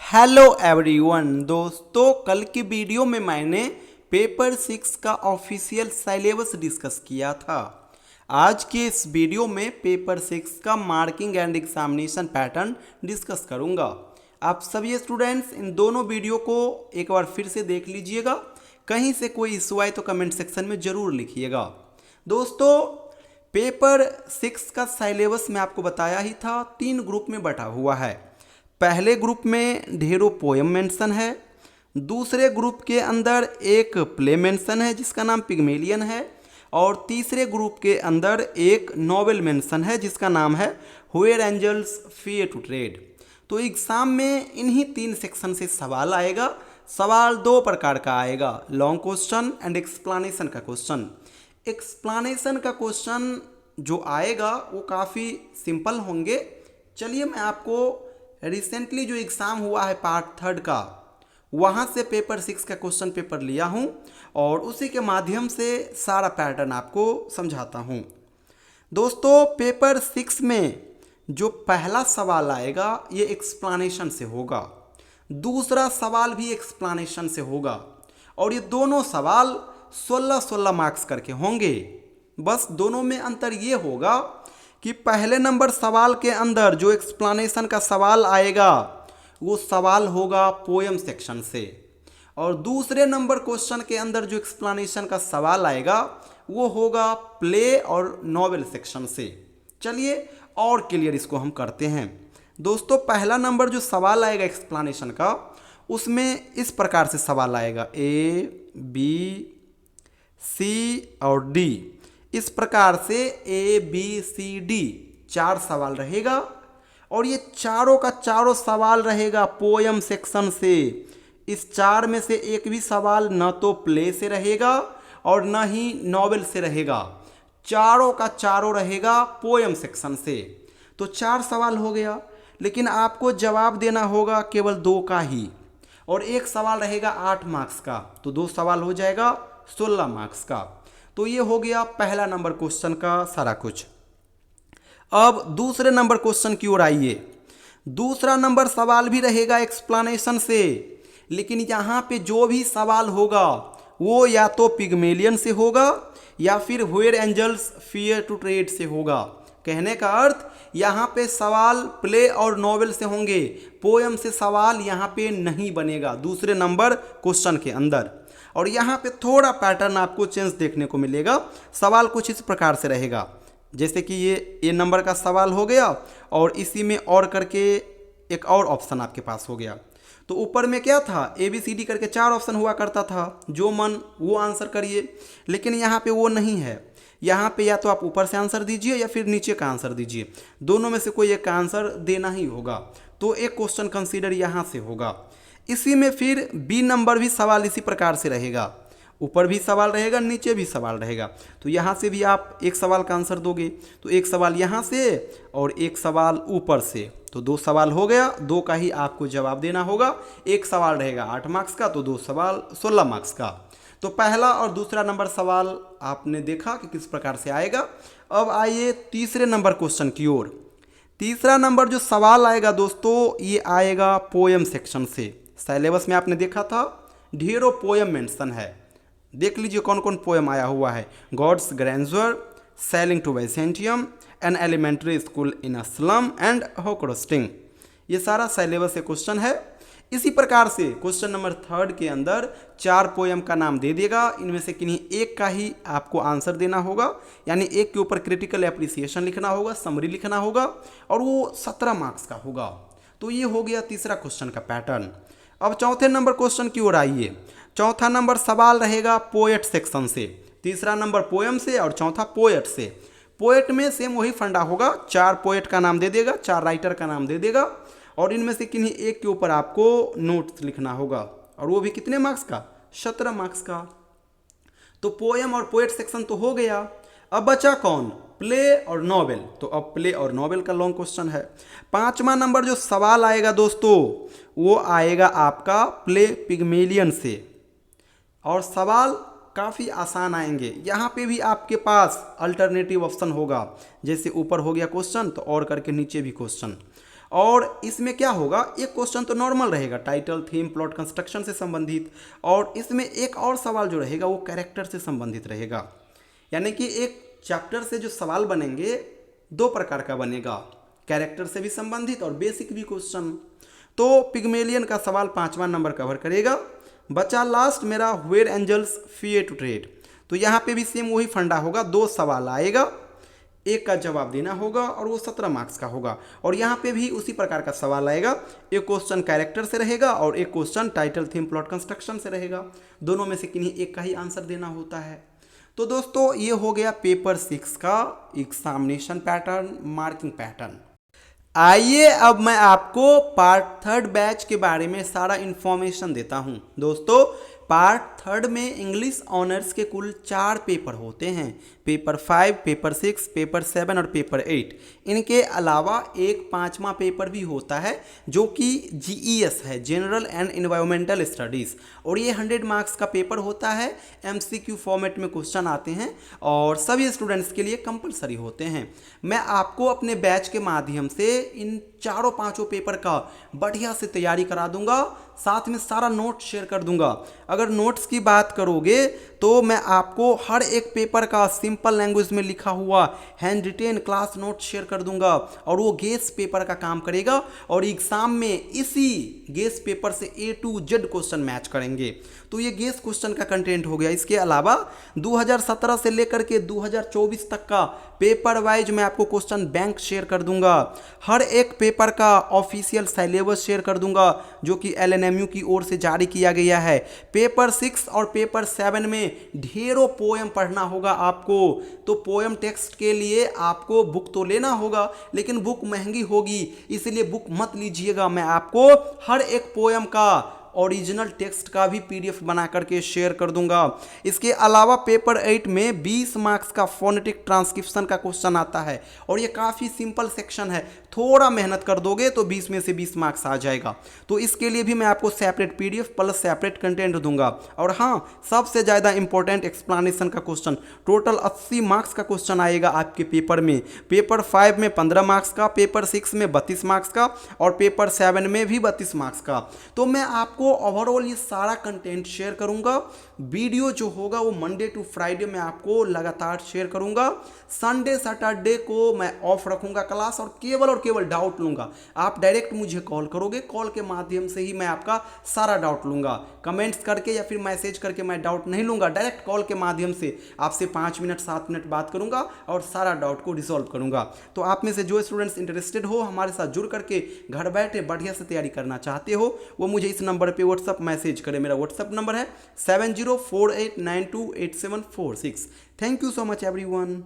Hello everyone दोस्तों, कल की वीडियो में मैंने पेपर 6 का ऑफिशियल सिलेबस डिस्कस किया था। आज के इस वीडियो में पेपर 6 का marking and examination pattern discuss करूंगा। आप सभी स्टूडेंट्स इन दोनों वीडियो को एक बार फिर से देख लीजिएगा। कहीं से कोई इशू आए तो कमेंट सेक्शन में ज़रूर लिखिएगा। दोस्तों, पेपर 6 का सिलेबस मैं आपको बताया ही था, 3 ग्रुप में बटा हुआ है। पहले ग्रुप में ढेरों पोएम मेंशन है, दूसरे ग्रुप के अंदर एक प्ले मेंशन है जिसका नाम पिग्मेलियन है, और तीसरे ग्रुप के अंदर एक नॉवेल मेंशन है जिसका नाम है where angels fear to tread. तो एग्जाम में इन्हीं 3 सेक्शन से सवाल आएगा। सवाल 2 प्रकार का आएगा, लॉन्ग क्वेश्चन एंड एक्सप्लेनेशन का क्वेश्चन। एक्सप्लेनेशन का क्वेश्चन जो आएगा वो काफ़ी सिंपल होंगे। चलिए मैं आपको रिसेंटली जो एग्ज़ाम हुआ है पार्ट 3 का, वहाँ से पेपर 6 का क्वेश्चन पेपर लिया हूँ और उसी के माध्यम से सारा पैटर्न आपको समझाता हूँ। दोस्तों, पेपर 6 में जो पहला सवाल आएगा ये एक्सप्लेनेशन से होगा, दूसरा सवाल भी एक्सप्लेनेशन से होगा, और ये दोनों सवाल 16-16 मार्क्स करके होंगे। बस दोनों में अंतर ये होगा कि पहले नंबर सवाल के अंदर जो एक्सप्लेनेशन का सवाल आएगा वो सवाल होगा पोएम सेक्शन से, और दूसरे नंबर क्वेश्चन के अंदर जो एक्सप्लेनेशन का सवाल आएगा वो होगा प्ले और नॉवेल सेक्शन से। चलिए और क्लियर इसको हम करते हैं। दोस्तों, पहला नंबर जो सवाल आएगा एक्सप्लेनेशन का, उसमें इस प्रकार से सवाल आएगा A, B, C और D। इस प्रकार से A, B, C, D 4 सवाल रहेगा, और ये चारों का चारों सवाल रहेगा पोएम सेक्शन से। इस 4 में से एक भी सवाल न तो प्ले से रहेगा और न ही नॉवेल से रहेगा, चारों का चारों रहेगा पोएम सेक्शन से। तो 4 सवाल हो गया, लेकिन आपको जवाब देना होगा केवल 2 का ही, और एक सवाल रहेगा 8 मार्क्स का, तो 2 सवाल हो जाएगा 16 मार्क्स का। तो ये हो गया पहला नंबर क्वेश्चन का सारा कुछ। अब दूसरे नंबर क्वेश्चन की ओर आइए। दूसरा नंबर सवाल भी रहेगा एक्सप्लेनेशन से, लेकिन यहाँ पे जो भी सवाल होगा वो या तो पिग्मेलियन से होगा या फिर where angels fear to tread से होगा। कहने का अर्थ यहाँ पे सवाल प्ले और नॉवेल से होंगे, पोएम से सवाल यहाँ पे नहीं बनेगा दूसरे नंबर क्वेश्चन के अंदर। और यहाँ पे थोड़ा पैटर्न आपको चेंज देखने को मिलेगा। सवाल कुछ इस प्रकार से रहेगा, जैसे कि ये नंबर का सवाल हो गया और इसी में और करके एक और ऑप्शन आपके पास हो गया। तो ऊपर में क्या था, ABCD करके 4 ऑप्शन हुआ करता था, जो मन वो आंसर करिए, लेकिन यहाँ पे वो नहीं है। यहाँ पे या तो आप ऊपर से आंसर दीजिए या फिर नीचे का आंसर दीजिए, दोनों में से कोई एक आंसर देना ही होगा। तो एक क्वेश्चन कंसीडर यहाँ से होगा। इसी में फिर B नंबर भी सवाल इसी प्रकार से रहेगा, ऊपर भी सवाल रहेगा नीचे भी सवाल रहेगा। तो यहाँ से भी आप एक सवाल का आंसर दोगे, तो एक सवाल यहाँ से और एक सवाल ऊपर से, तो 2 सवाल हो गया, 2 का ही आपको जवाब देना होगा। एक सवाल रहेगा 8 मार्क्स का, तो 2 सवाल 16 मार्क्स का। तो पहला और दूसरा नंबर सवाल आपने देखा कि किस प्रकार से आएगा। अब आइए तीसरे नंबर क्वेश्चन की ओर। तीसरा नंबर जो सवाल आएगा दोस्तों, ये आएगा पोएम सेक्शन से। सिलेबस में आपने देखा था ढेरों पोएम मेंशन है, देख लीजिए कौन कौन पोएम आया हुआ है। God's grandeur, sailing to Byzantium, an elementary school in a slum and hawk roosting, ये सारा सिलेबस से क्वेश्चन है। इसी प्रकार से क्वेश्चन नंबर 3 के अंदर 4 पोएम का नाम दे देगा, इनमें से किन्हीं एक का ही आपको आंसर देना होगा, यानी एक के ऊपर क्रिटिकल एप्रिसिएशन लिखना होगा, समरी लिखना होगा, और वो 17 मार्क्स का होगा। तो ये हो गया तीसरा क्वेश्चन का पैटर्न। अब चौथे नंबर क्वेश्चन की ओर आइए। चौथा नंबर सवाल रहेगा पोएट सेक्शन से, तीसरा नंबर पोएम से और चौथा पोएट से। पोएट में सेम वही फंडा होगा, 4 पोएट का नाम दे देगा, 4 राइटर का नाम दे देगा, और इनमें से किन्हीं एक के ऊपर आपको नोट्स लिखना होगा, और वो भी कितने मार्क्स का, 17 मार्क्स का। तो पोएम और पोएट सेक्शन तो हो गया। अब बचा कौन, प्ले और नॉवेल। तो अब प्ले और नॉवेल का लॉन्ग क्वेश्चन है। 5वां नंबर जो सवाल आएगा दोस्तों, वो आएगा आपका प्ले पिग्मेलियन से, और सवाल काफ़ी आसान आएंगे। यहाँ पे भी आपके पास अल्टरनेटिव ऑप्शन होगा, जैसे ऊपर हो गया क्वेश्चन तो और करके नीचे भी क्वेश्चन, और इसमें क्या होगा, एक क्वेश्चन तो नॉर्मल रहेगा, टाइटल, थीम, प्लॉट, कंस्ट्रक्शन से संबंधित, और इसमें एक और सवाल जो रहेगा वो कैरेक्टर से संबंधित रहेगा। यानी कि एक चैप्टर से जो सवाल बनेंगे दो प्रकार का बनेगा, कैरेक्टर से भी संबंधित और बेसिक भी क्वेश्चन। तो पिग्मेलियन का सवाल 5वां नंबर कवर करेगा। बचा लास्ट मेरा where angels fear to tread. तो यहाँ पे भी सेम वही फंडा होगा, दो सवाल आएगा, एक का जवाब देना होगा और वो 17 मार्क्स का होगा। और यहाँ पे भी उसी प्रकार का सवाल आएगा, एक क्वेश्चन कैरेक्टर से रहेगा और एक question title, theme, plot, construction से रहेगा। दोनों में से किन्हीं एक का ही आंसर देना होता है। तो दोस्तों ये हो गया पेपर 6 का एग्जामिनेशन पैटर्न, मार्किंग पैटर्न। आइए अब मैं आपको पार्ट 3 बैच के बारे में सारा इन्फॉर्मेशन देता हूं। दोस्तों पार्ट 3 में इंग्लिश ऑनर्स के कुल 4 पेपर होते हैं, पेपर 5, पेपर 6, पेपर 7 और पेपर 8। इनके अलावा एक 5वां पेपर भी होता है जो कि जीईएस है, जनरल एंड एनवायरमेंटल स्टडीज़, और ये 100 मार्क्स का पेपर होता है। एमसीक्यू फॉर्मेट में क्वेश्चन आते हैं और सभी स्टूडेंट्स के लिए कंपलसरी होते हैं। मैं आपको अपने बैच के माध्यम से इन चारों पांचों पेपर का बढ़िया से तैयारी करा दूंगा, साथ में सारा नोट शेयर कर दूंगा। अगर नोट्स की बात करोगे तो मैं आपको हर एक पेपर का सिंपल लैंग्वेज में लिखा हुआ hand retain class note share कर दूंगा, और वो गेस पेपर का काम करेगा और एग्जाम में इसी गेस पेपर से A to Z question match करेंगे। तो ये गेस क्वेश्चन का कंटेंट हो गया। इसके अलावा 2017 से लेकर के 2024 तक का पेपर वाइज मैं आपको क्वेश्चन बैंक शेयर कर दूंगा। हर एक पेपर का ऑफिशियल सिलेबस शेयर कर दूंगा जो कि LNMU की ओर से जारी किया गया है। पेपर 6 और पेपर 7 में ढेरों पोएम पढ़ना होगा आपको। तो पोएम टेक्स्ट के लिए आपको बुक तो लेना होगा, लेकिन बुक महंगी होगी, इसलिए बुक मत लीजिएगा। मैं आपको हर एक पोएम का ओरिजिनल टेक्स्ट का भी PDF बना करके शेयर कर दूंगा। इसके अलावा पेपर 8 में 20 मार्क्स का फोनेटिक ट्रांसक्रिप्शन का क्वेश्चन आता है और ये काफ़ी सिंपल सेक्शन है, थोड़ा मेहनत कर दोगे तो 20 में से 20 मार्क्स आ जाएगा। तो इसके लिए भी मैं आपको separate PDF plus separate content दूंगा। और हाँ, सबसे ज़्यादा इंपॉर्टेंट एक्सप्लेनेशन का क्वेश्चन, टोटल 80 मार्क्स का क्वेश्चन आएगा आपके पेपर में। पेपर 5 में 15 मार्क्स का, पेपर 6 में 32 मार्क्स का और पेपर 7 में भी 32 मार्क्स का। तो मैं आपको ओवरऑल ये सारा कंटेंट शेयर करूंगा। वीडियो जो होगा वो मंडे टू फ्राइडे में आपको लगातार शेयर करूंगा। संडे सैटरडे को मैं ऑफ रखूंगा क्लास और केवल डाउट लूंगा। आप डायरेक्ट मुझे कॉल करोगे, कॉल के माध्यम से ही मैं आपका सारा डाउट लूंगा। कमेंट्स करके या फिर मैसेज करके मैं डाउट नहीं लूंगा, डायरेक्ट कॉल के माध्यम से आपसे 5 मिनट 7 मिनट बात करूंगा और सारा डाउट को रिजॉल्व करूंगा। तो आप में से जो स्टूडेंट्स इंटरेस्टेड हो, हमारे साथ जुड़ करके घर बैठे बढ़िया से तैयारी करना चाहते हो, वो मुझे इस नंबर पे व्हाट्सअप मैसेज करें। मेरा व्हाट्सअप नंबर है 7048928746। Thank you so much everyone.